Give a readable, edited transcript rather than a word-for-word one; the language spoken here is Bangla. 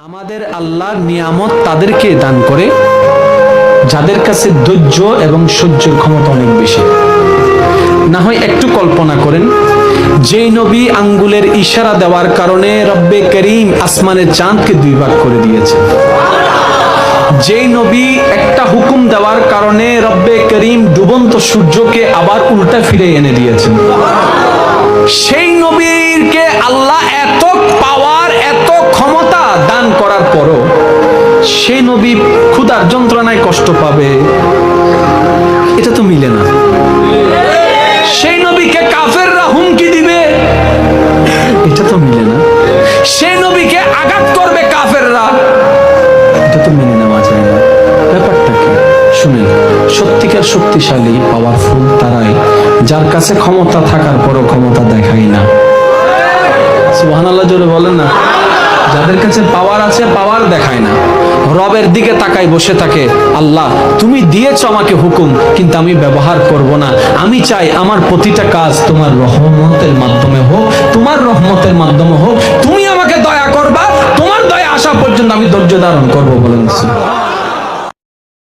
আমাদের আল্লাহ নিয়ামত তাদেরকে দান করে যাদের কাছে ধৈর্য এবং সহ্যের ক্ষমতা অনেক বেশি। না হয় একটু কল্পনা করেন, যেই নবী আঙ্গুলের ইশারা দেওয়ার কারণে রব্বে করিম আসমানের চাঁদকে দুই ভাগ করে দিয়েছে, যেই নবী একটা হুকুম দেওয়ার কারণে রব্বে করিম ডুবন্ত সূর্যকে আবার উল্টা ফিরে এনে দিয়েছেন, সেই নবীকে আল্লাহ এত পাওয়ার এত ক্ষমতা দান করার পরও সেই নবী ক্ষুধার যন্ত্রণায় কষ্ট পাবে, এটা তো মিলে না। সেই নবীকে কাফেররা হুমকি দিবে, এটা তো মিলে না। সেই নবীকে আঘাত করবে কাফেররা, এটা তো মেনে নেওয়া যায় না। ব্যাপারটা কি শুনেন, সত্যিকার শক্তিশালী পাওয়ারফুল তারাই যার কাছে ক্ষমতা থাকার পরও ক্ষমতা দেখায় না। সুবহানাল্লাহ জোরে বলেন না। যাদের কাছে পাওয়ার আছে পাওয়ার দেখায় না, রবের দিকে তাকায় বসে থাকে, আল্লাহ তুমি দিয়েছো আমাকে হুকুম, কিন্তু আমি ব্যবহার করব না। আমি চাই আমার প্রতিটা কাজ তোমার রহমতের মাধ্যমে হোক, তোমার রহমতের মাধ্যমে হোক। তুমি আমাকে দয়া করবা, তোমার দয়া আসা পর্যন্ত আমি ধৈর্য ধারণ করবো। বলেন